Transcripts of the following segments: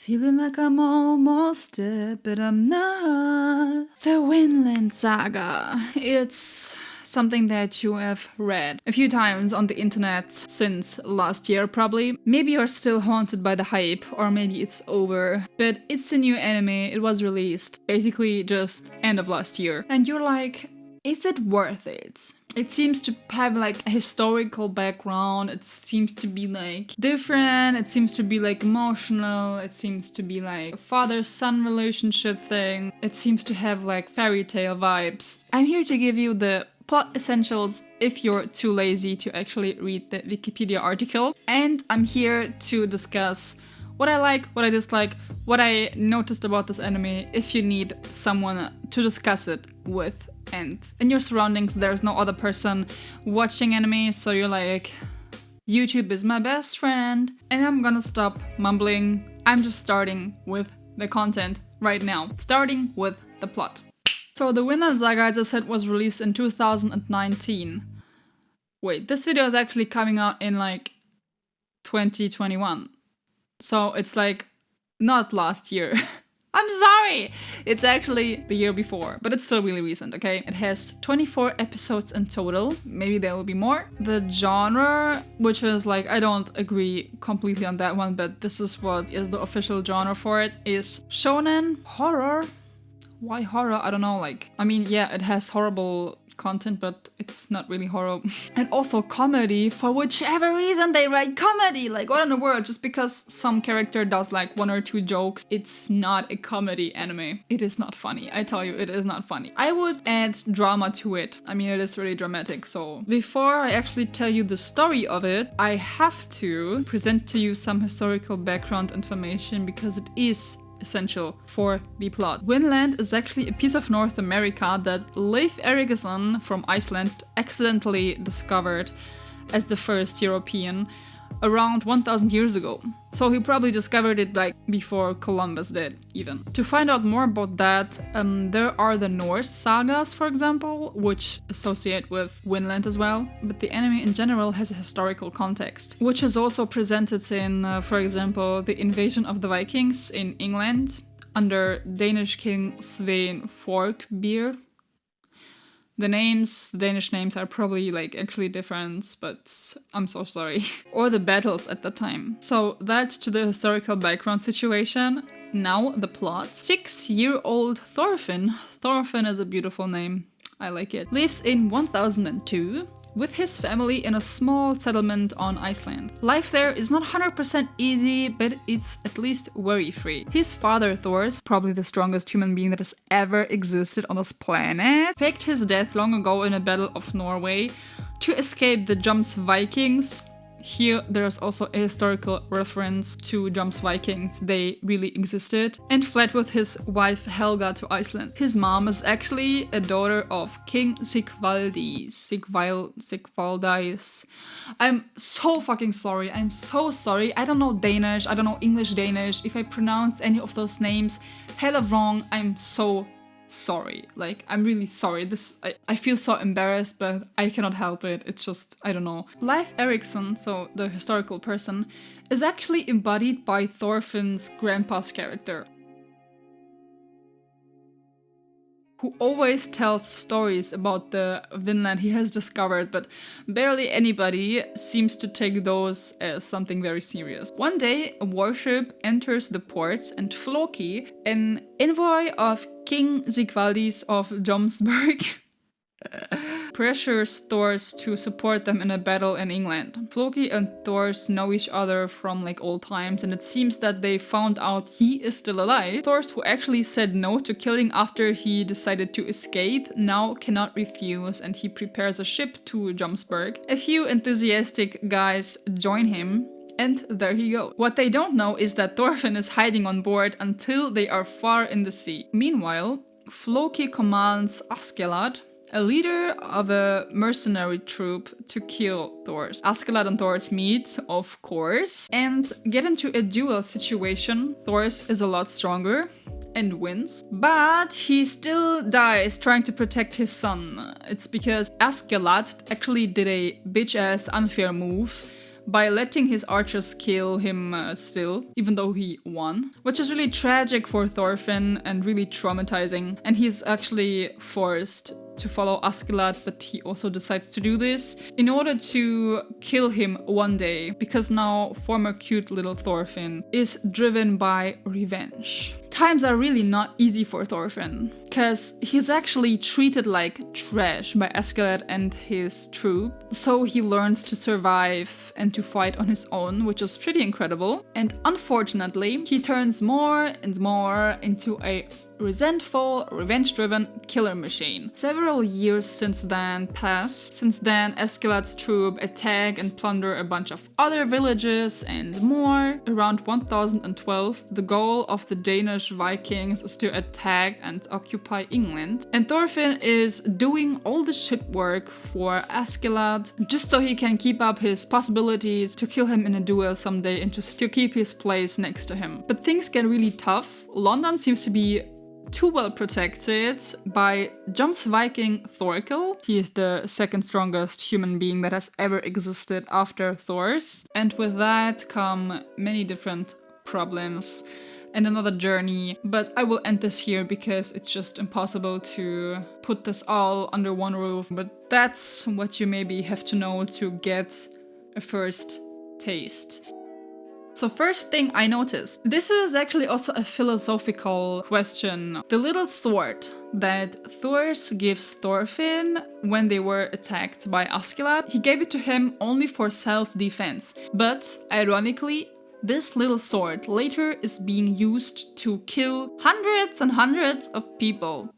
Feeling like I'm almost dead, but I'm not. The Vinland Saga. It's something that you have read a few times on the internet since last year probably. Maybe you're still haunted by the hype, or maybe it's over. But it's a new anime, it was released basically just end of last year. And you're like, is it worth it? It seems to have like a historical background, it seems to be like different, it seems to be like emotional, it seems to be like a father-son relationship thing, it seems to have like fairy tale vibes. I'm here to give you the plot essentials if you're too lazy to actually read the Wikipedia article, and I'm here to discuss what I like, what I dislike, what I noticed about this anime if you need someone to discuss it with. And in your surroundings, there's no other person watching anime, so you're like, YouTube is my best friend. And I'm gonna stop mumbling. I'm just starting with the content right now, starting with the plot. So the Vinland Saga, as I said, was released in 2019. Wait, this video is actually coming out in like 2021. So it's like not last year. I'm sorry! It's actually the year before, but it's still really recent, okay? It has 24 episodes in total. Maybe there will be more. The genre, which is like, I don't agree completely on that one, but this is what is the official genre for it, is shonen horror. Why horror? I don't know, like, I mean, yeah, it has horrible content, but it's not really horror. And also comedy, for whichever reason they write comedy. Like, what in the world? Just because some character does like one or two jokes, it's not a comedy anime. It is not funny. I tell you, it is not funny. I would add drama to it. I mean, it is really dramatic. So before I actually tell you the story of it, I have to present to you some historical background information because it is essential for the plot. Vinland is actually a piece of North America that Leif Erikson from Iceland accidentally discovered as the first European around 1000 years ago. So he probably discovered it like before Columbus did even. To find out more about that, there are the Norse sagas, for example, which associate with Vinland as well. But the anime in general has a historical context, which is also presented in, for example, the invasion of the Vikings in England under Danish king Svein Forkbeard. The Danish names are probably like actually different, but I'm so sorry. Or the battles at the time. So that's to the historical background situation. Now the plot. 6-year-old Thorfinn. Thorfinn is a beautiful name. I like it. Lives in 1002 with his family in a small settlement on Iceland. Life there is not 100% easy, but it's at least worry-free. His father, Thors, probably the strongest human being that has ever existed on this planet, faked his death long ago in a battle of Norway to escape the Jom's Vikings. Here there's also a historical reference to Jom's Vikings, they really existed, and fled with his wife Helga to Iceland. His mom is actually a daughter of King Sigvaldis. I'm so fucking sorry, I'm so sorry. I don't know Danish, I don't know English Danish. If I pronounce any of those names hella wrong, I'm so sorry. Like, I'm really sorry. I feel so embarrassed, but I cannot help it. It's just, I don't know. Leif Erikson, so the historical person, is actually embodied by Thorfinn's grandpa's character, who always tells stories about the Vinland he has discovered, but barely anybody seems to take those as something very serious. One day, a warship enters the ports and Floki, an envoy of King Sigvaldis of Jomsburg, pressures Thors to support them in a battle in England. Floki and Thors know each other from like old times, and it seems that they found out he is still alive. Thors, who actually said no to killing after he decided to escape, now cannot refuse, and he prepares a ship to Jomsburg. A few enthusiastic guys join him, and there he goes. What they don't know is that Thorfinn is hiding on board until they are far in the sea. Meanwhile, Floki commands Askeladd, a leader of a mercenary troop, to kill Thors. Askeladd and Thors meet, of course, and get into a duel situation. Thors is a lot stronger and wins, but he still dies trying to protect his son. It's because Askeladd actually did a bitch-ass unfair move by letting his archers kill him still, even though he won, which is really tragic for Thorfinn and really traumatizing. And he's actually forced to follow Askeladd, but he also decides to do this in order to kill him one day, because now former cute little Thorfinn is driven by revenge. Times are really not easy for Thorfinn, because he's actually treated like trash by Askeladd and his troop, so he learns to survive and to fight on his own, which is pretty incredible. And unfortunately, he turns more and more into a resentful, revenge-driven killer machine. Several years since then pass. Since then, Askeladd's troop attack and plunder a bunch of other villages and more. Around 1012, the goal of the Danish Vikings is to attack and occupy England. And Thorfinn is doing all the shit work for Askeladd, just so he can keep up his possibilities to kill him in a duel someday and just to keep his place next to him. But things get really tough. London seems to be too well protected by Jom's Viking Thorkel. He is the second strongest human being that has ever existed after Thor's. And with that come many different problems and another journey. But I will end this here because it's just impossible to put this all under one roof. But that's what you maybe have to know to get a first taste. So first thing I noticed, this is actually also a philosophical question. The little sword that Thors gives Thorfinn when they were attacked by Askeladd, he gave it to him only for self-defense. But ironically, this little sword later is being used to kill hundreds and hundreds of people.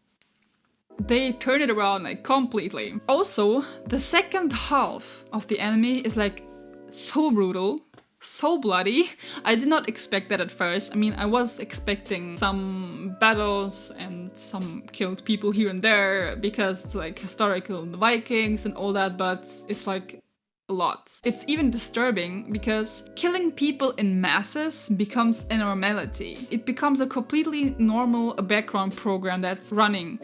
They turn it around like completely. Also, the second half of the enemy is like so brutal, so bloody. I did not expect that at first. I mean, I was expecting some battles and some killed people here and there because it's like historical, the Vikings and all that, but it's like a lot. It's even disturbing because killing people in masses becomes a normality. It becomes a completely normal background program that's running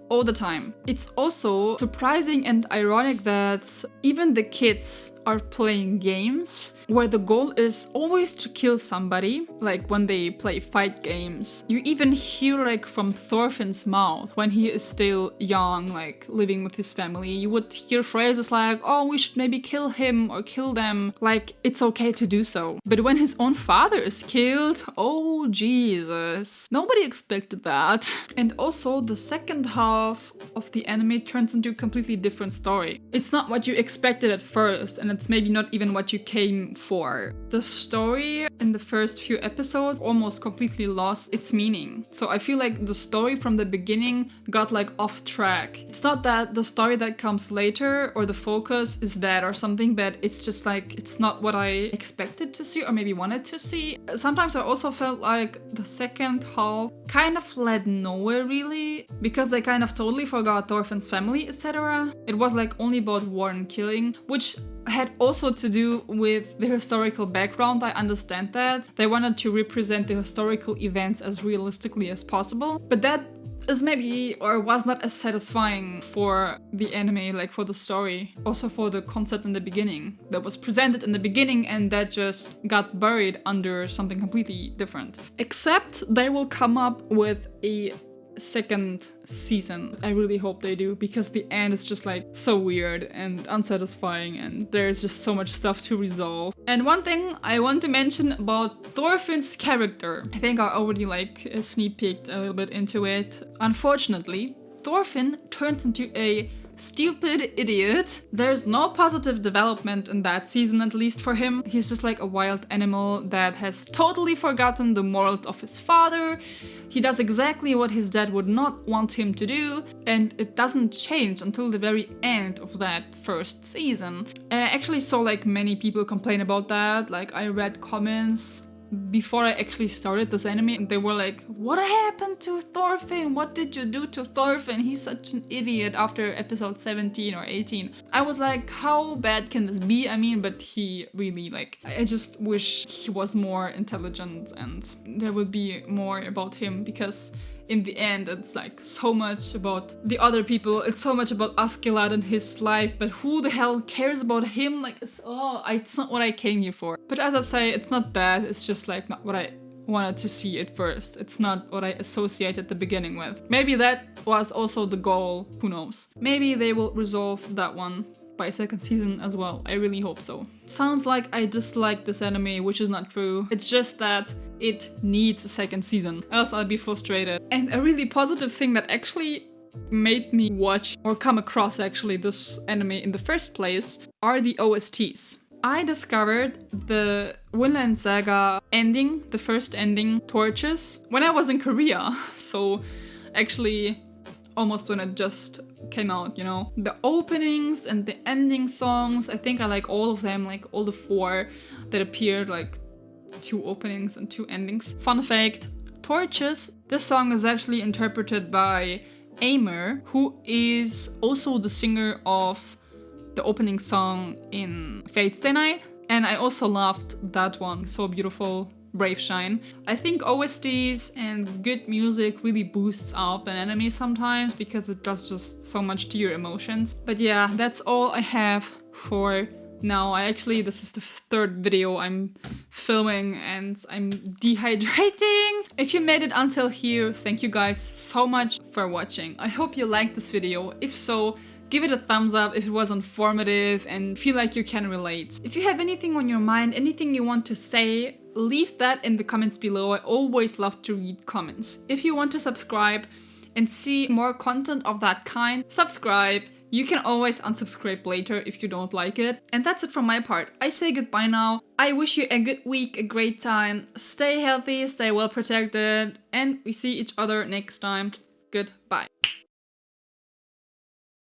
all the time. It's also surprising and ironic that even the kids are playing games where the goal is always to kill somebody, like when they play fight games. You even hear like from Thorfinn's mouth when he is still young, like living with his family, you would hear phrases like, oh, we should maybe kill him or kill them, like it's okay to do so. But when his own father is killed, oh Jesus, nobody expected that. And also the second half of the anime turns into a completely different story. It's not what you expected at first, and it's maybe not even what you came for. The story in the first few episodes almost completely lost its meaning. So I feel like the story from the beginning got like off track. It's not that the story that comes later or the focus is bad or something, but it's just like it's not what I expected to see or maybe wanted to see. Sometimes I also felt like the second half kind of led nowhere really, because they kind of totally forgot Thorfinn's family, etc. It was like only about war and killing, which had also to do with the historical background. I understand that. They wanted to represent the historical events as realistically as possible, but that is maybe or was not as satisfying for the anime, like for the story, also for the concept in the beginning that was presented in the beginning and that just got buried under something completely different. Except they will come up with a second season. I really hope they do, because the end is just like so weird and unsatisfying and there's just so much stuff to resolve. And one thing I want to mention about Thorfinn's character, I think I already like sneak peeked a little bit into it. Unfortunately, Thorfinn turns into a stupid idiot. There's no positive development in that season, at least for him. He's just like a wild animal that has totally forgotten the morals of his father. He does exactly what his dad would not want him to do, and it doesn't change until the very end of that first season. And I actually saw like many people complain about that. Like I read comments before I actually started this anime, and they were like, what happened to Thorfinn? What did you do to Thorfinn? He's such an idiot after episode 17 or 18. I was like, how bad can this be? I mean, but he really like, I just wish he was more intelligent and there would be more about him, because in the end, it's like so much about the other people. It's so much about Askeladd and his life, but who the hell cares about him? Like, it's not what I came here for. But as I say, it's not bad. It's just like not what I wanted to see at first. It's not what I associated the beginning with. Maybe that was also the goal. Who knows? Maybe they will resolve that one by second season as well. I really hope so. It sounds like I dislike this anime, which is not true. It's just that it needs a second season, else I'll be frustrated. And a really positive thing that actually made me watch or come across actually this anime in the first place are the OSTs. I discovered the Vinland Saga ending, the first ending, Torches, when I was in Korea. So actually almost when it just came out, you know. The openings and the ending songs, I think I like all of them, like all the 4 that appeared, like 2 openings and 2 endings. Fun fact, Torches, this song is actually interpreted by Aimer, who is also the singer of the opening song in Fate Stay Night. And I also loved that one, so beautiful. Brave Shine. I think OSTs and good music really boosts up an anime sometimes because it does just so much to your emotions. But yeah, that's all I have for now. This is the 3rd video I'm filming and I'm dehydrating. If you made it until here, thank you guys so much for watching. I hope you liked this video. If so, give it a thumbs up if it was informative and feel like you can relate. If you have anything on your mind, anything you want to say, leave that in the comments below. I always love to read comments. If you want to subscribe and see more content of that kind, subscribe. You can always unsubscribe later if you don't like it. And that's it from my part. I say goodbye now. I wish you a good week, a great time. Stay healthy, stay well protected, and we see each other next time. Goodbye.